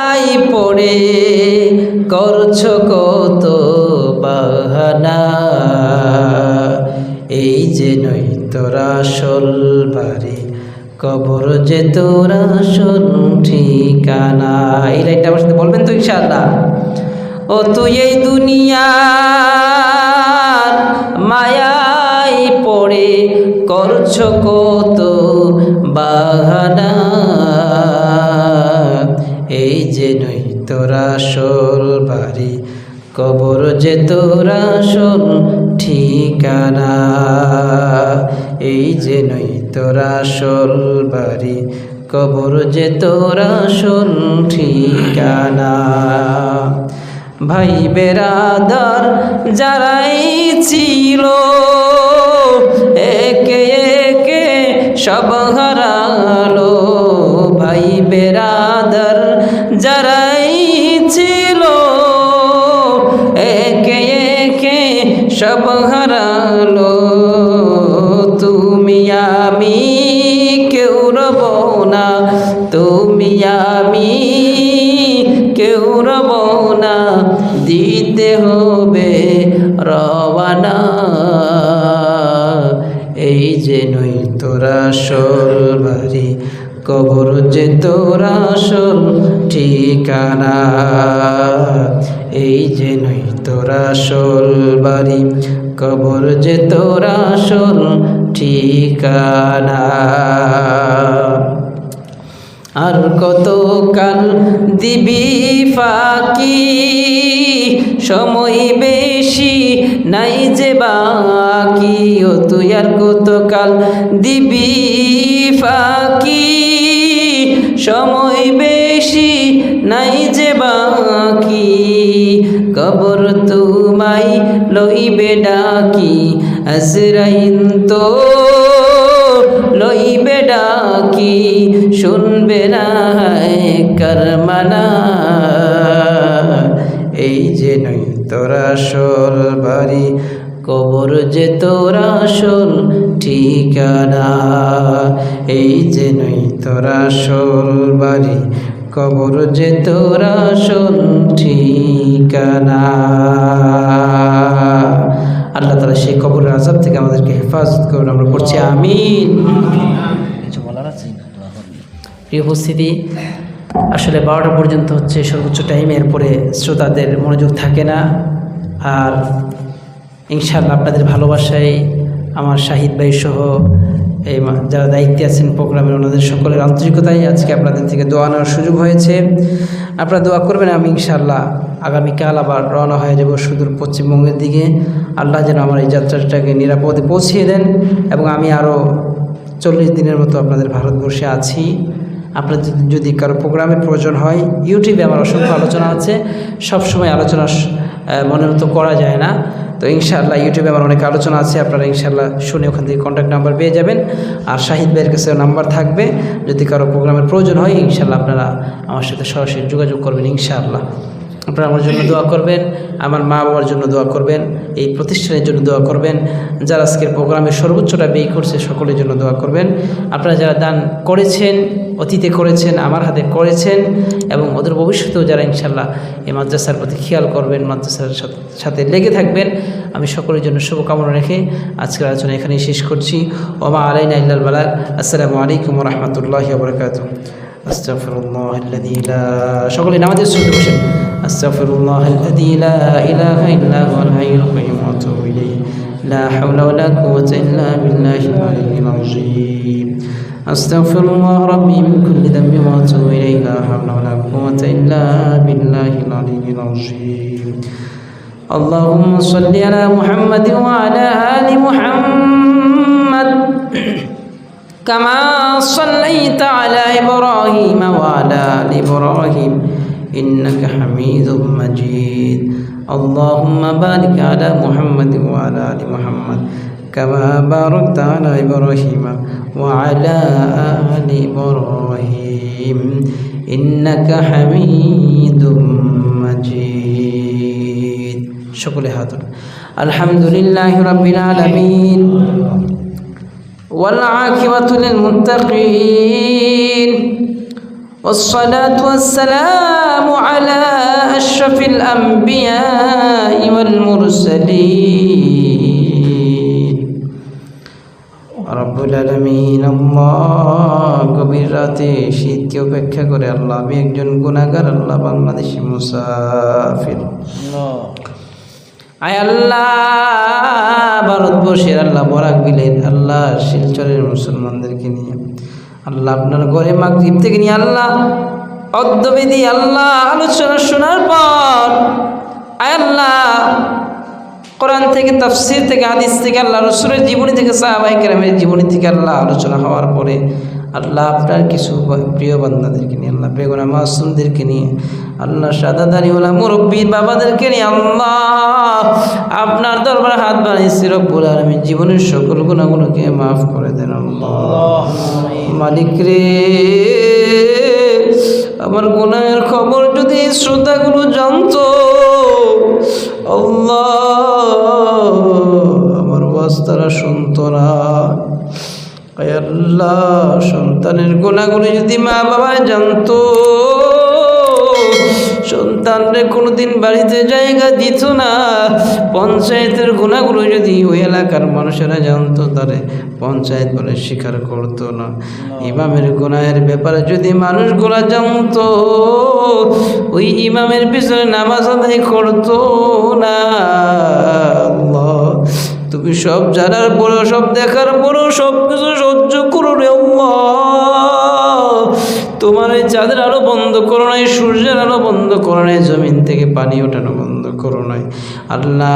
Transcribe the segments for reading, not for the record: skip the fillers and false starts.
I পড়ে করছো কত বাহানা, এই যে নই তোরা আসল বাড়ি, কবর যে তোরা আসল ঠিকানা। এই লাইনটা আমার সাথে বলবেন তো ইনশাআল্লাহ। ও তুই এই দুনিয়ার মায়ায় পড়ে করছো কত বাহানা, এই যে নই তোরা আসল বাড়ি, কবর যে তোরা আসল ঠিকানা, এই যে নই তোরা আসল বাড়ি, কবর যে তোরা আসল ঠিকানা। ভাই বেরাদার যারাই ছিল একে একে সব হারালো, ভাই বেরাদার যারাই ছিল একে একে সব হারালো, তুমি আমি কেউ রব না, তুমি আমি কেউ রব না, দিতে হবে রওয়ানা, এই যে নই তোরা আসল বাড়ি, কবর যে তোরা আসল ঠিকানা, এই যে নই তোরা আসল বাড়ি, কবর যে তোরা আসল ঠিকানা। আর কত কাল দিবি ফাঁকি, সময় বেশি নাই যে বাকি, ও তুই আর কত কাল দিবি ফাঁকি, সময় বেশি নাই যে বাকি, কবর তুমাই লইবে ডাকি, আজরাইল তো লইবে ডাকি, শুনবে না কার মানা, এই যে নই তোরা আসল বাড়ি, কবর যে তোরা আসল ঠিকানা, এই যে নই তোরা আসল বাড়ি, কবর যে তোরা আসল ঠিকানা। আল্লাহ তাআলা সেই কবরের আযাব থেকে আমাদেরকে হেফাজত করুন, আমরা পড়ছি আমিন। কিছু বলার আছে? প্রিয় উপস্থিতি, আসলে 12টা পর্যন্ত হচ্ছে সর্বোচ্চ টাইম, এরপরে শ্রোতাদের মনোযোগ থাকে না। আর ইনশাআল্লাহ আপনাদের ভালোবাসায় আমার শাহিদ ভাই সহ এই যারা দায়িত্বে আছেন প্রোগ্রামের, ওনাদের সকলের আন্তরিকতায় আজকে আপনাদের থেকে দোয়া নেওয়ার সুযোগ হয়েছে। আপনারা দোয়া করবেন, আমি ইনশাআল্লাহ আগামীকাল আবার রওনা হয়ে যাব সুদূর পশ্চিমবঙ্গের দিকে। আল্লাহ যেন আমার এই যাত্রাটাকে নিরাপদে পৌঁছিয়ে দেন, এবং আমি আরও 40 দিনের মতো আপনাদের ভারতবর্ষে আছি। আপনাদের যদি কারো প্রোগ্রামের প্রয়োজন হয়, ইউটিউবে আমার অসংখ্য আলোচনা আছে, সবসময় আলোচনা মনের মতো করা যায় না, তো ইনশাআল্লাহ ইউটিউবে আমার অনেক আলোচনা আছে, আপনারা ইনশাআল্লাহ শুনে ওখান থেকে কন্ট্যাক্ট নাম্বার পেয়ে যাবেন। আর শাহিদ ভাইয়ের কাছে নাম্বার থাকবে, যদি কারো প্রোগ্রামের প্রয়োজন হয় ইনশাআল্লাহ আপনারা আমার সাথে সরাসরি যোগাযোগ করবেন। ইনশাআল্লাহ আপনারা আমার জন্য দোয়া করবেন, আমার মা বাবার জন্য দোয়া করবেন, এই প্রতিষ্ঠানের জন্য দোয়া করবেন, যারা আজকের প্রোগ্রামে সর্বোচ্চটা ব্যয় করছে সকলের জন্য দোয়া করবেন। আপনারা যারা দান করেছেন, অতীতে করেছেন, আমার হাতে করেছেন, এবং ওদের ভবিষ্যতেও যারা ইনশাআল্লাহ এই মাদ্রাসার প্রতি খেয়াল করবেন, মাদ্রাসার সাথে লেগে থাকবেন, আমি সকলের জন্য শুভকামনা রেখে আজকের আলোচনা এখানেই শেষ করছি। ওমা আলাইনা ইল্লাল বালাগ। আসসালামু আলাইকুম ওয়া রাহমাতুল্লাহি ওয়া বারাকাতুহু। আস্তাগফিরুল্লাহাল্লাযী লা, সকলে নামাজের শুরুতে বসেন। আস্তাগফিরুল্লাহাল্লাযী লা ইলাহা ইল্লা হুয়াল হাইয়ুল কাইয়্যুম ওয়া আতুবু ইলাইহি, লা হাওলা ওয়া লা কুওয়াতা ইল্লা বিল্লাহিল আলিয়্যিল আযীম। আস্তাগফিরুল্লাহ রাব্বী মিন কুল্লি যামবিন ওয়া আতুবু ইলাইহি, লা হাওলা ওয়া লা কুওয়াতা ইল্লা বিল্লাহিল আলিয়্যিল আযীম। اللهم صل على محمد وعلى آل محمد كما صليت على إبراهيم وعلى آل إبراهيم إنك حميد مجيد. اللهم بارك على محمد وعلى آل محمد كما باركت على إبراهيم وعلى آل إبراهيم إنك حميد مجيد. شكرا حاضر. الحمد لله رب العالمين والعاقبة للمتقين والصلاة والسلام আশরাফিল আম্বিয়া ওয়াল মুরসালিন। রব্বুল আলামিন আল্লাহ, গভীর রাতে শীতকে উপেক্ষা করে আল্লাহ আমি একজন গুনাহগার আল্লাহ, বাংলাদেশি মুসাফির। আয় আল্লাহ, ভারতবর্ষের আল্লাহ বরাক বিলের আল্লাহ শিলচরের মুসলমানদেরকে নিয়ে আল্লাহ আপনার ঘরে মাগরিব থেকে নিয়ে আল্লাহ অদ্যবিধি আল্লাহ আলোচনা শোনার পর আয় আল্লাহ কোরআন থেকে, তাফসীর থেকে, হাদিস থেকে, আল্লাহ রাসূলের জীবনী থেকে, সাহাবায়ে কেরামের জীবনী থেকে আল্লাহ আলোচনা হওয়ার পরে আল্লাহ আপনার কিছু প্রিয় বান্দাদেরকে নিয়ে আল্লাহ বেগুনা মাসুমদেরকে নিয়ে আল্লাহ সাদাদারি ওলা মুরব্বী বাবাদেরকে নিয়ে আল্লাহ আপনার দরবারে হাত বাড়িয়েছি। রব্বুল আলামিন জীবনের সকল গুনাহগুলোকে মাফ করে দেন আল্লাহ। মালিক রে, আমার গুনাহের খবর যদি শ্রোতাগুলো জানতো আল্লাহ, আমার ওয়াজ তারা শুনতো না। আল্লাহ, সন্তানের গুনাহগুলো যদি মা বাবা জানতো, সন্তানরে কোনোদিন বাড়িতে জায়গা দিত না। পঞ্চায়েতের গুনাহগুলো যদি ওই এলাকার মানুষেরা জানতো, তারে পঞ্চায়েত বলে স্বীকার করতো না। ইমামের গুনাহের ব্যাপারে যদি মানুষগুলা জানতো, ওই ইমামের পিছনে নামাজ আদায় করতো না। আল্লাহ, তুমি সব জানার পরও, সব দেখার পরও সব কিছু সহ্য করো রে আল্লাহ। তোমার এই চাঁদের আলো বন্ধ করো নাই, সূর্যের আলো বন্ধ করো নাই, জমিন থেকে পানি ওঠানো বন্ধ করো নাই আল্লাহ,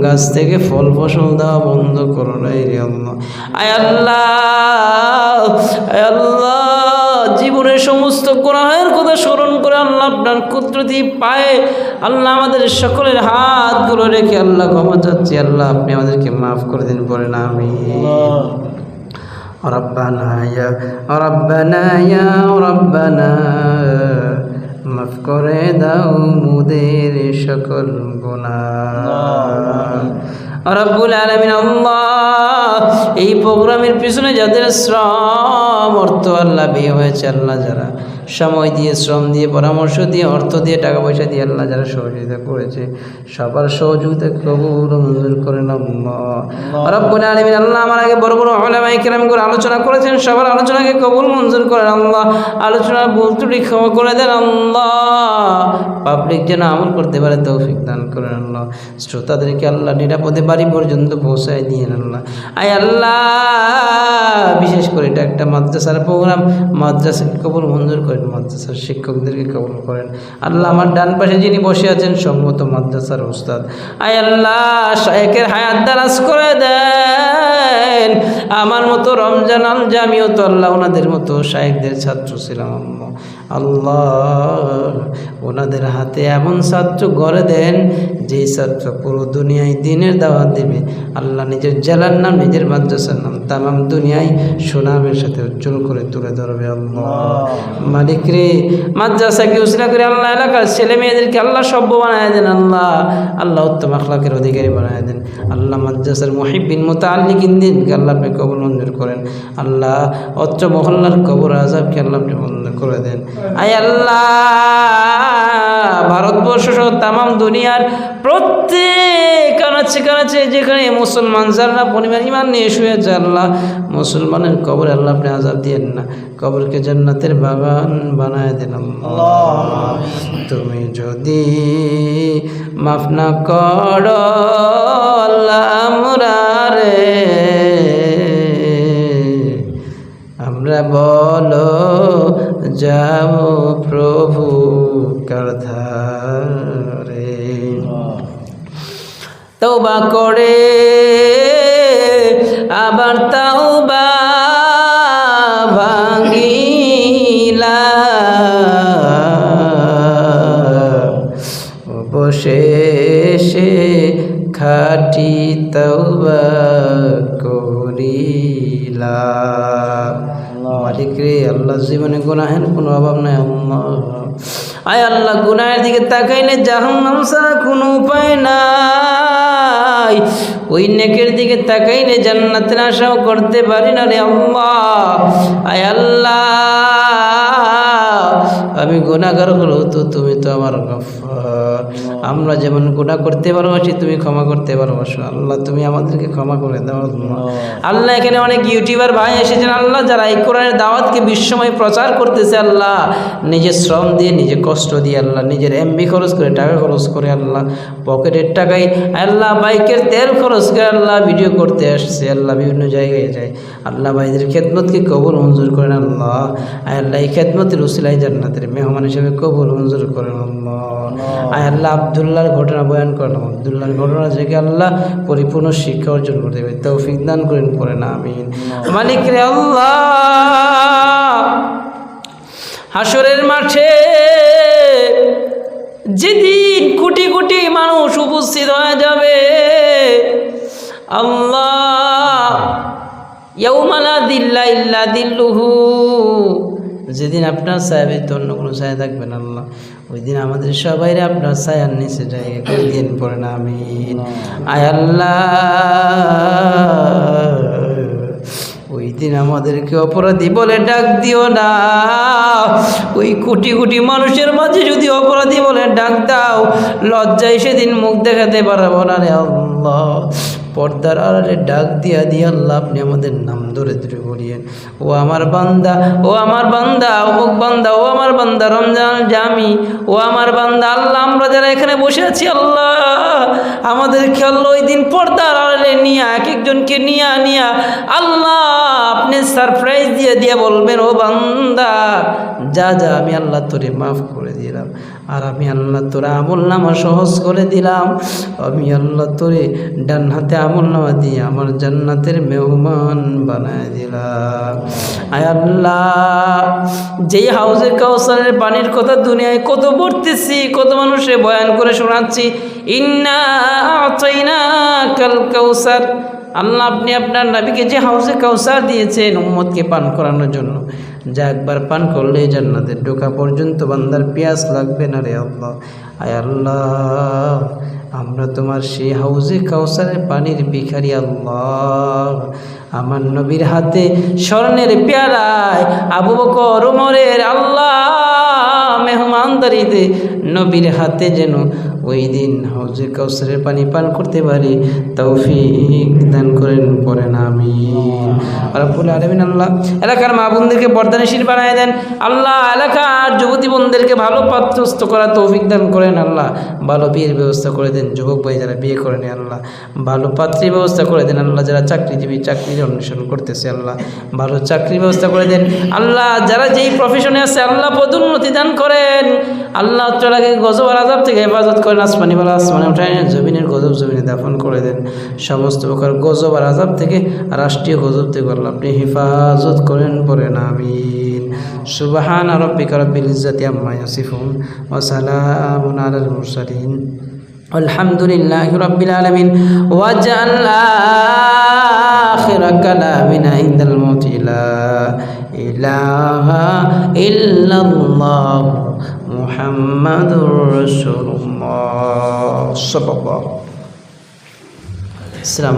গাছ থেকে ফল ফসল দেওয়া বন্ধ করো নাই রে আল্লাহ। আয় আল্লাহ, আয় আল্লাহ, জীবনের সমস্ত গুনাহের কথা স্মরণ করে আল্লাহ আপনার কুদরতি পায়ে আল্লাহ আমাদের সকলের হাতগুলো রেখে আল্লাহ ক্ষমা চাচ্ছি। আল্লাহ, আপনি আমাদেরকে মাফ করে দিন, পড়েন আমিন। রব্বানা ইয়া রব্বানা ইয়া রব্বানা, মাফ করে দাও মোদের সকল গুনাহ। রব্বুল আলামিন আল্লাহ, এই প্রোগ্রামের পিছনে যাদের শ্রম অর্থ আল্লাহ ব্যয় হয়েছে, আল্লাহ যারা সময় দিয়ে, শ্রম দিয়ে, পরামর্শ দিয়ে, অর্থ দিয়ে, টাকা পয়সা দিয়ে আল্লাহ যারা সহযোগিতা করেছে, সবার সহযোগিতা কবুল মঞ্জুর করেন আল্লাহ। রব্বুল আলামিন আল্লাহ, আমার আগে বড় বড় উলামায়ে কেরাম করে আলোচনা করেছেন, সবার আলোচনাকে কবুল মঞ্জুর করেন আল্লাহ। আলোচনার ভুল ত্রুটি ক্ষমা করে দেন আল্লাহ। পাবলিক যেন আমল করতে পারে তৌফিক দান করেন আল্লাহ। শ্রোতাদেরকে আল্লাহ নিরাপদে বাড়ি পর্যন্ত পৌঁছায় দিয়েন আল্লাহ। আয় আল্লাহ, বিশেষ করে এটা একটা মাদ্রাসার প্রোগ্রাম, মাদ্রাসাকে কবুল মঞ্জুর করেন, মাদ্রাসার শিক্ষকদেরকে কবুল করেন আল্লাহ। আমার ডান পাশে যিনি বসে আছেন সম্মত মাদ্রাসার উস্তাদ, আয় আল্লাহ শায়েখের হায়াত দারাজ করে দেন। আমার মতো রমজান আল জামিও তো আল্লাহ ওনাদের মতো শায়েখদের ছাত্র ছিলাম আল্লাহ, ওনাদের হাতে এমন ছাত্র গড়ে দেন যেই ছাত্র পুরো দুনিয়ায় দিনের দাওয়াত দেবে আল্লাহ, নিজের জেলার নাম, নিজের মাদ্রাসার নাম তামাম দুনিয়ায় সুনামের সাথে উজ্জ্বল করে তুলে ধরবে আল্লাহ। মালিক রে, মাদ্রাসাকে উসিলা করে আল্লাহ এলাকার ছেলে মেয়েদেরকে আল্লাহ সভ্য বানায় দেন আল্লাহ। আল্লাহ উত্তম আখলাকের অধিকারী বানায় দেন আল্লাহ। মাদ্রাসার মুহিব্বিন মুতাআল্লিকিন দিনকে আল্লাহ আপনি কবুল মঞ্জুর করেন আল্লাহ। অত্র মহল্লার কবর আযাবকে আল্লাহ আপনি বন্ধ করে দেন। আয় আল্লাহ, ভারতবর্ষ সহ তামাম দুনিয়ার প্রত্যেক কানাচে কানাচে যেখানে মুসলমান যারা পরিমাণ ইমান নিয়ে শুয়ে আছে আল্লাহ, মুসলমানের কবরে আল্লাহ আপনি আযাব দিয়েন না, কবরকে জান্নাতের বাগান বানায় দেন আল্লাহ। তুমি যদি মাফ না করো আল্লাহ আমরা রে, আমরা বলো যাব প্রভু কারধারে। তওবা করে আবার তওবা ভাঙিলাম, অবশেষে খাঁটি তওবা করিলাম। মালিক রে আল্লাহ, জীবনে গুনাহের কোনো অভাব নাই আল্লাহ। আয় আল্লাহ, গুনাহের দিকে তাকাইলে জাহান্নাম ছাড়া কোনো উপায় নাই, ওই নেকের দিকে তাকাইলে জান্নাতের আশাও করতে পারি না রে আল্লাহ। আয় আল্লাহ, আমি গুনাহগার হলেও তো তুমি তো আমার গফফার। আমরা যেমন গুনাহ করতে ভালোবাসি তুমি ক্ষমা করতে ভালোবাসো আল্লাহ, তুমি আমাদেরকে ক্ষমা করে দাও আল্লাহ। আল্লাহ এখানে অনেক ইউটিউবার ভাই এসেছেন আল্লাহ, যারা এই কোরআনের দাওয়াতকে বিশ্বময় প্রচার করতেছে আল্লাহ, নিজের শ্রম দিয়ে, নিজে কষ্ট দিয়ে আল্লাহ, নিজের এমবি খরচ করে, টাকা খরচ করে আল্লাহ, পকেটের টাকায় আল্লাহ, বাইকের তেল খরচ করে আল্লাহ ভিডিও করতে আসছে আল্লাহ, বিভিন্ন জায়গায় যায় আল্লাহ। ভাইদের খেদমতকে কবুল মঞ্জুর করেন আল্লাহ। আল্লাহ এই খেদমতের উসিলায় জান্নাতের মেহমান হিসেবে কবুল মঞ্জুর করেন আল্লাহ। আল্লাহ আব্দুল্লাহর ঘটনা বয়ান করেন, আব্দুল্লাহর ঘটনা থেকে আল্লাহ পরিপূর্ণ শিক্ষা অর্জন করতে হবে, তৌফিক দান করেন, পড়েন আমিন। মালিক রে আল্লাহ, হাসরের মাঠে যেদিন কোটি কোটি মানুষ উপস্থিত হয়ে যাবে আল্লাহ, ইয়াউমা লা দিল্লা ইল্লা দিল্লুহু, যেদিন আপনার ছায়া ব্যতীত অন্য কোনো ছায়া থাকবে না আল্লাহ, ওই দিন আমাদের সবাইরে আপনার ছায়ার নিচে জায়গা করে দিন, পড়ে না আমিন। আয় আল্লাহ, ওই দিন আমাদেরকে অপরাধী বলে ডাক দিও না, ওই কোটি কোটি মানুষের মাঝে যদি অপরাধী বলে ডাক দাও, লজ্জায় সেদিন মুখ দেখাতে পারবো না রে আল্লাহ। পর্দার আড়ালে ডাক দিয়া দিয়ে আল্লাহ আপনি আমাদের নাম ধরে ধরে বলিয়েন, ও আমার বান্দা, ও আমার বান্দা, অমুক বান্দা, ও আমার বান্দা রমজান জামি, ও আমার বান্দা। আল্লাহ আমরা যারা এখানে বসে আছি আল্লাহ, আমাদেরকে আল্লাহ ওই দিন পর্দার আড়ালে নিয়ে এক একজনকে নিয়া আল্লাহ আপনি সারপ্রাইজ দিয়ে বলবেন, ও বান্দা যা যা, আমি আল্লাহ তোরে মাফ করে দিলাম, আর আমি আল্লাহ তোরা আমলনামা সহজ করে দিলাম, আমি আল্লাহ তোরে ডান হাতে আমলনামা দিয়ে আমার জান্নাতের মেহমান বানায় দিলাম। আয় আল্লাহ, যেই হাউজে কাউসারের পানির কথা দুনিয়ায় কত পড়তেছি, কত মানুষে বয়ান করে শোনাচ্ছি, ইন্না আতাইনাকাল কাউসার, আল্লাহ আপনি আপনার নবীকে যে হাউজে কাউসার দিয়েছেন উম্মতকে পান করানোর জন্য, যা একবার পান করলে জান্নাতের ঢোকা পর্যন্ত বান্দার পিয়াস লাগবে না রে আল্লাহ। আয় আল্লাহ, আমরা তোমার সেই হাউজে কাউসারের পানির ভিখারি আল্লাহ। আমার নবীর হাতে স্বর্ণের পেয়ালায় আবু বকর ওমরের আল্লাহ মেহমানদারিতে নবীর হাতে যেন ওই দিন হাউজে কাউসারের পানি পান করতে পারি, তৌফিক দান করেন, পড়েন আমিন। রব্বুল আলামিন আল্লাহ এলাকার মা বোনদেরকে বর্দানশীল বানায় দেন আল্লাহ, এলাকার যুবতী বোনদেরকে ভালো পাত্রস্থ করা তৌফিক দান করেন আল্লাহ, ভালো বিয়ের ব্যবস্থা করে দেন, যুবক ভাই যারা বিয়ে করেন আল্লাহ ভালো পাত্রীর ব্যবস্থা করে দেন আল্লাহ, যারা চাকরিজীবী চাকরির অন্বেষণ করতেছে আল্লাহ ভালো চাকরির ব্যবস্থা করে দেন আল্লাহ, যারা যেই প্রফেশনে আছে আল্লাহ পদোন্নতি দান করেন আল্লাহ, তাআলাকে গজব আর আযাব থেকে হেফাজত করেন, আসমানি বালা আসমানে উঠায়, জমিনের গজব জমিনে দাফন করে দেন, সমস্ত প্রকার গজব আর আযাব থেকে, রাষ্ট্রীয় গজব থেকে আল্লাহ আপনি হেফাজত করেন, পড়েন আমিন। সুবহানা রাব্বিকা রাব্বিল ইজ্জাতি আম্মা ইয়াসিফুন ওয়া সালামুন আলাল মুরসালিন আলহামদুলিল্লাহি রাব্বিল আলামিন। ওয়াজআল আখিরা কালামিনা ইনদাল মাউতি লা ইলাহা ইল্লাল্লাহ মুহাম্মাদুর রাসূলুল্লাহ সাল্লাল্লাহু আলাইহি ওয়াসাল্লাম।